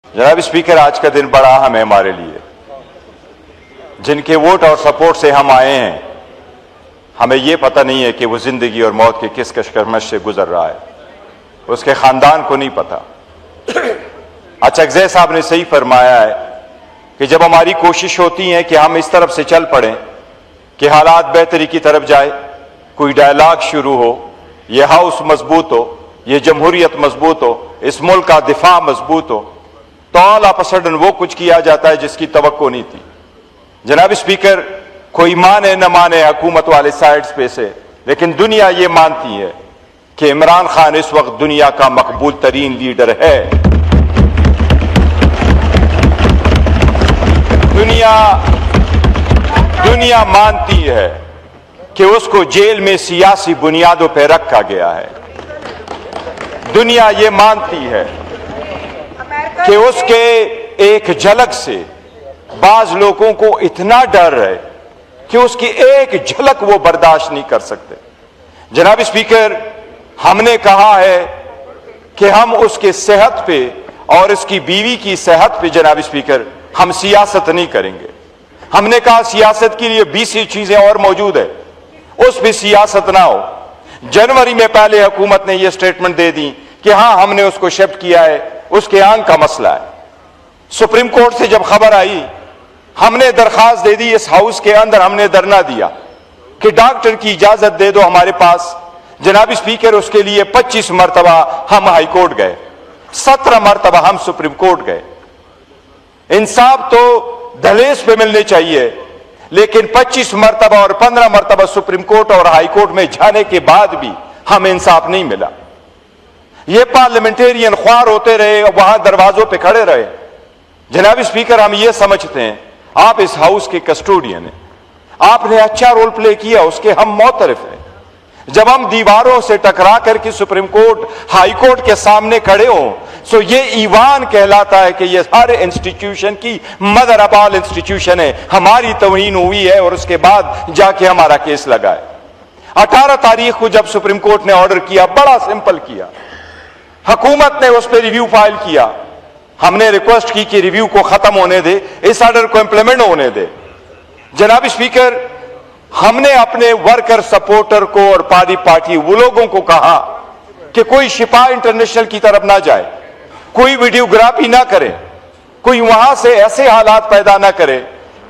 जनाब स्पीकर, आज का दिन बड़ा अहम है हमारे लिए। जिनके वोट और सपोर्ट से हम आए हैं, हमें ये पता नहीं है कि वो जिंदगी और मौत के किस कशमकश से गुजर रहा है, उसके खानदान को नहीं पता। अचकज़ई साहब ने सही फरमाया है कि जब हमारी कोशिश होती है कि हम इस तरफ से चल पड़ें कि हालात बेहतरी की तरफ जाए, कोई डायलॉग शुरू हो, ये हाउस मजबूत हो, ये जमहूरियत मजबूत हो, इस मुल्क का दिफा मजबूत हो, तो ऑल ऑफ अ सडन वो कुछ किया जाता है जिसकी तवक्को नहीं थी। जनाब स्पीकर, कोई माने न माने हुकूमत वाले साइड्स पे से, लेकिन दुनिया ये मानती है कि इमरान खान इस वक्त दुनिया का मकबूल तरीन लीडर है। दुनिया मानती है कि उसको जेल में सियासी बुनियादों पर रखा गया है। दुनिया ये मानती है कि उसके एक झलक से बाज लोगों को इतना डर है कि उसकी एक झलक वो बर्दाश्त नहीं कर सकते। जनाब स्पीकर, हमने कहा है कि हम उसके सेहत पे और उसकी बीवी की सेहत पे, जनाब स्पीकर, हम सियासत नहीं करेंगे। हमने कहा सियासत के लिए 20 चीजें और मौजूद है, उस पर सियासत ना हो। जनवरी में पहले हुकूमत ने यह स्टेटमेंट दे दी कि हां हमने उसको शिफ्ट किया है, उसके आंख का मसला है। सुप्रीम कोर्ट से जब खबर आई, हमने दरखास्त दे दी, इस हाउस के अंदर हमने धरना दिया कि डॉक्टर की इजाजत दे दो हमारे पास। जनाब स्पीकर, उसके लिए 25 मरतबा हम हाई कोर्ट गए, 17 मरतबा हम सुप्रीम कोर्ट गए। इंसाफ तो दहलीज पे मिलने चाहिए, लेकिन 25 मरतबा और 15 मरतबा सुप्रीम कोर्ट और हाई कोर्ट में जाने के बाद भी हमें इंसाफ नहीं मिला। ये पार्लियामेंटेरियन ख्वार होते रहे, वहां दरवाजों पे खड़े रहे। जनाब स्पीकर, हम ये समझते हैं आप इस हाउस के कस्टोडियन हैं, आपने अच्छा रोल प्ले किया, उसके हम मोतरफ हैं। जब हम दीवारों से टकरा करके सुप्रीम कोर्ट, हाई कोर्ट के सामने खड़े हों, सो ये ईवान कहलाता है कि ये सारे इंस्टीट्यूशन की मदर ऑफ ऑल इंस्टीट्यूशन है। हमारी तौहीन हुई है और उसके बाद जाके हमारा केस लगा है। 18 तारीख को जब सुप्रीम कोर्ट ने ऑर्डर किया, बड़ा सिंपल किया, हुकूमत ने उस पर रिव्यू फाइल किया। हमने रिक्वेस्ट की कि रिव्यू को खत्म होने दे, इस ऑर्डर को इंप्लीमेंट होने दे। जनाब स्पीकर, हमने अपने वर्कर सपोर्टर को और पार्टी वो लोगों को कहा कि कोई शिफा इंटरनेशनल की तरफ ना जाए, कोई वीडियोग्राफी ना करे, कोई वहां से ऐसे हालात पैदा ना करे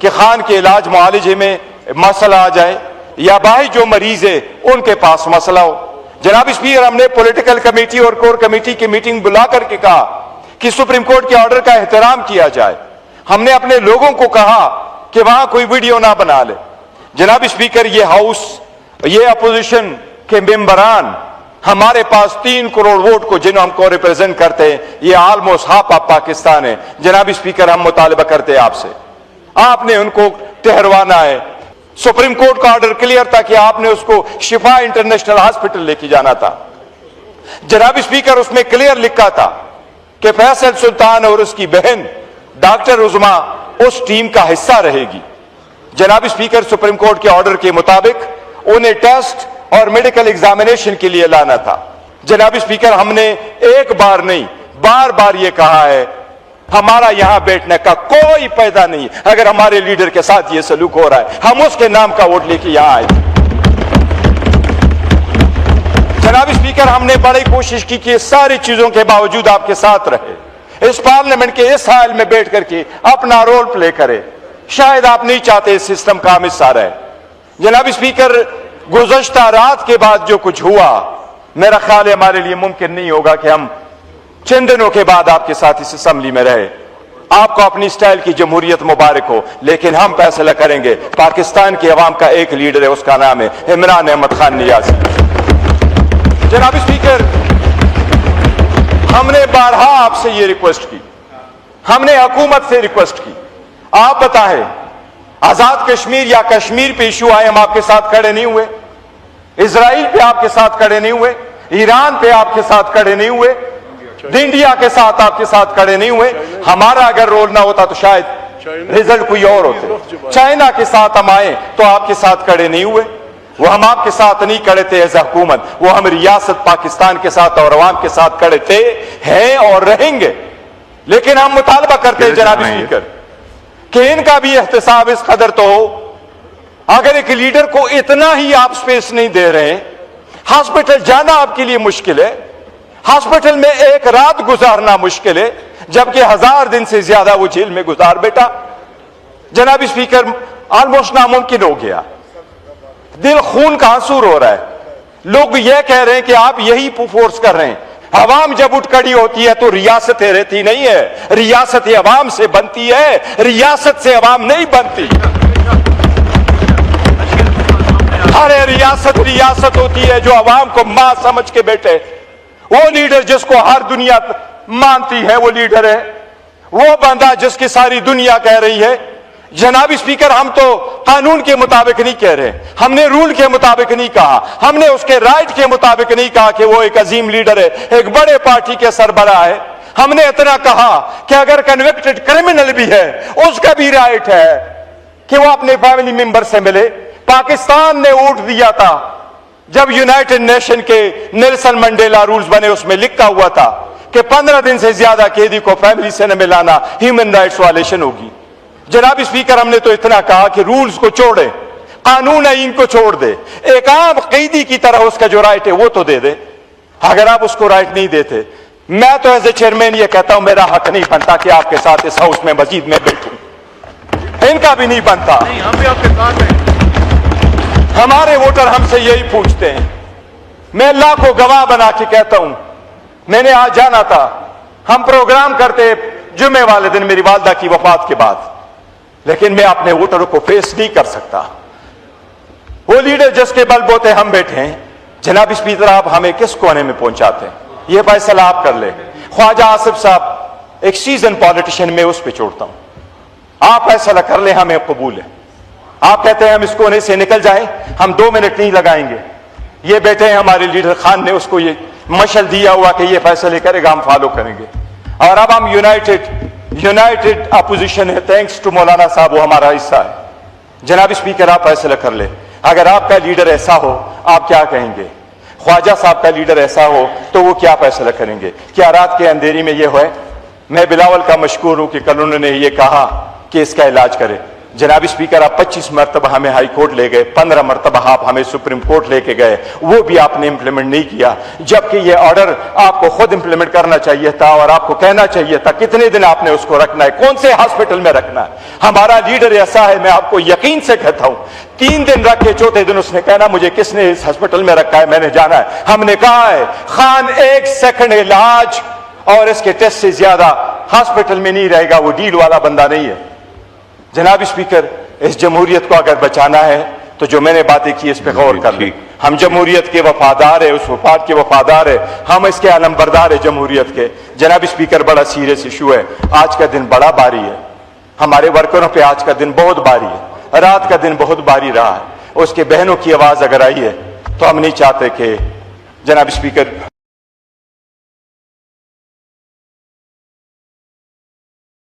कि खान के इलाज मुआलजे में मसला आ जाए या बाहर जो मरीज है उनके पास मसला हो। जनाब स्पीकर, हमने पॉलिटिकल कमेटी और कोर कमेटी की मीटिंग बुला करके कहा कि सुप्रीम कोर्ट के ऑर्डर का एहतराम किया जाए। हमने अपने लोगों को कहा कि वहां कोई वीडियो ना बना ले। जनाब स्पीकर, ये हाउस, ये अपोजिशन के मेंबरान, हमारे पास 3 करोड़ वोट को जिन्हें हमको रिप्रेजेंट करते हैं, ये ऑलमोस्ट हाफ ऑफ पाकिस्तान है। जनाब स्पीकर, हम मुतालबा करते हैं आपसे, आपने उनको ठहरवाना है। सुप्रीम कोर्ट का ऑर्डर क्लियर था कि आपने उसको शिफा इंटरनेशनल हॉस्पिटल लेके जाना था। जनाब स्पीकर, उसमें क्लियर लिखा था कि फैसल सुल्तान और उसकी बहन डॉक्टर उज़मा उस टीम का हिस्सा रहेगी। जनाब स्पीकर, सुप्रीम कोर्ट के ऑर्डर के मुताबिक उन्हें टेस्ट और मेडिकल एग्जामिनेशन के लिए लाना था। जनाब स्पीकर, हमने एक बार नहीं, बार बार ये कहा है, हमारा यहां बैठने का कोई फायदा नहीं। अगर हमारे लीडर के साथ ये सलूक हो रहा है, हम उसके नाम का वोट लेके यहां आए। जनाब स्पीकर, हमने बड़ी कोशिश की कि सारी चीजों के बावजूद आपके साथ रहे, इस पार्लियामेंट के इस हाल में बैठ करके अपना रोल प्ले करे। शायद आप नहीं चाहते इस सिस्टम का हम हिस्सा रहे। जनाब स्पीकर, गुज़श्ता रात के बाद जो कुछ हुआ, मेरा ख्याल है हमारे लिए मुमकिन नहीं होगा कि हम चंद दिनों के बाद आपके साथ इस असेंबली में रहे। आपको अपनी स्टाइल की जमहूरियत मुबारक हो, लेकिन हम फैसला करेंगे। पाकिस्तान की अवाम का एक लीडर है, उसका नाम है इमरान अहमद खान नियाज़ी। जनाब स्पीकर, हमने बारहा आपसे ये रिक्वेस्ट की, हमने हुकूमत से रिक्वेस्ट की, आप बताएं, आजाद कश्मीर या कश्मीर पे इशू आए, हम आपके साथ खड़े नहीं हुए। इजराइल पे आपके साथ खड़े नहीं हुए, ईरान पे आपके साथ खड़े नहीं हुए, इंडिया के साथ आपके साथ खड़े नहीं हुए। हमारा अगर रोल ना होता तो शायद रिजल्ट कोई और होते। चाइना के साथ हम आए तो आपके साथ खड़े नहीं हुए, वो हम आपके साथ नहीं खड़े थे एज हुकूमत, वो हम रियासत पाकिस्तान के साथ और अवाम के साथ खड़े थे, हैं और रहेंगे। लेकिन हम मुतालबा करते हैं जनाब स्पीकर कि इनका भी एहतसाब इस कदर तो हो। अगर एक लीडर को इतना ही आप स्पेस नहीं दे रहे, हॉस्पिटल जाना आपके लिए मुश्किल है, हॉस्पिटल में एक रात गुजारना मुश्किल है, जबकि 1000 दिन से ज्यादा वो जेल में गुजार बैठा। जनाब स्पीकर, ऑलमोस्ट नामुमकिन हो गया, दिल खून का आंसू रो रहा है। लोग यह कह रहे हैं कि आप यही फोर्स कर रहे हैं। अवाम जब उठ खड़ी होती है तो रियासतें रहती नहीं है, रियासतें अवाम से बनती है, रियासत से अवाम नहीं बनती। अरे रियासत रियासत होती है जो अवाम को मां समझ के बैठे। वो लीडर जिसको हर दुनिया मानती है वो लीडर है, वो बंदा जिसकी सारी दुनिया कह रही है। जनाब स्पीकर, हम तो कानून के मुताबिक नहीं कह रहे, हमने रूल के मुताबिक नहीं कहा, हमने उसके राइट के मुताबिक नहीं कहा कि वो एक अजीम लीडर है, एक बड़े पार्टी के सरबराह है। हमने इतना कहा कि अगर कन्विक्टेड क्रिमिनल भी है उसका भी राइट है कि वो अपने फैमिली मेंबर से मिले। पाकिस्तान ने वोट दिया था जब यूनाइटेड नेशन के नेल्सन मंडेला रूल्स बने, उसमें लिखा हुआ था कि 15 दिन से ज्यादा कैदी को फैमिली से न मिलाना ह्यूमन राइट्स वायलेशन होगी। जनाब स्पीकर, हमने तो इतना कहा कि रूल्स को छोड़े, कानून है इनको छोड़ दे, एक आम कैदी की तरह उसका जो राइट है वो तो दे दे। अगर आप उसको राइट नहीं देते, मैं तो एज ए चेयरमैन ये कहता हूं मेरा हक नहीं बनता कि आपके साथ इस हाउस में मस्जिद में बैठूं, इनका भी नहीं बनता। हम भी आपके साथ हैं। हमारे वोटर हमसे यही पूछते हैं। मैं अल्लाह को गवाह बना के कहता हूं, मैंने आज जाना था, हम प्रोग्राम करते जुम्मे वाले दिन मेरी वालदा की वफात के बाद, लेकिन मैं अपने वोटरों को फेस नहीं कर सकता। वो लीडर जिसके बलबूते हम बैठे हैं, जनाब स्पीकर, आप हमें किस कोने में पहुंचाते हैं, ये फैसला आप कर ले। ख्वाजा आसिफ साहब एक सीजन पॉलिटिशियन, में उस पर छोड़ता हूं, आप फैसला कर ले, हमें कबूल है। आप कहते हैं हम इस कोने से निकल जाएं, हम 2 मिनट नहीं लगाएंगे। ये बैठे हैं हमारे लीडर खान ने उसको ये मशल दिया हुआ कि ये फैसले करेगा, हम फॉलो करेंगे। और अब हम यूनाइटेड अपोजिशन है, थैंक्स टू मौलाना साहब, वो हमारा हिस्सा है। जनाब स्पीकर, आप फैसला कर ले। अगर आपका लीडर ऐसा हो, आप क्या कहेंगे? ख्वाजा साहब का लीडर ऐसा हो तो वो क्या फैसला करेंगे? क्या रात के अंधेरी में ये है? मैं बिलावल का मशकूर हूं कि कल उन्होंने ये कहा कि इसका इलाज करे। जनाब स्पीकर, आप 25 मरतबा हमें हाई कोर्ट ले गए, 15 मरतबा आप हमें सुप्रीम कोर्ट लेके गए, वो भी आपने इंप्लीमेंट नहीं किया, जबकि ये ऑर्डर आपको खुद इंप्लीमेंट करना चाहिए था और आपको कहना चाहिए था कितने दिन आपने उसको रखना है, कौन से हॉस्पिटल में रखना है। हमारा लीडर ऐसा है, मैं आपको यकीन से कहता हूं, 3 दिन रखे, चौथे दिन उसने कहना मुझे किसने इस हॉस्पिटल में रखा है, मैंने जाना है। हमने कहा है खान 1 सेकंड इलाज और इसके टेस्ट से ज्यादा हॉस्पिटल में नहीं रहेगा, वो डील वाला बंदा नहीं है। जनाब स्पीकर, इस जमहूरियत को अगर बचाना है तो जो मैंने बातें की इस पे गौर कर लें। हम जमहूरियत के वफादार है, उस वफाद के वफादार है, हम इसके आलमबरदार है जमहूरियत के। जनाब स्पीकर, बड़ा सीरियस इशू है, आज का दिन बड़ा भारी है, हमारे वर्करों पे आज का दिन बहुत भारी है, रात का दिन बहुत भारी रहा है। उसके बहनों की आवाज अगर आई है तो हम नहीं चाहते कि जनाब स्पीकर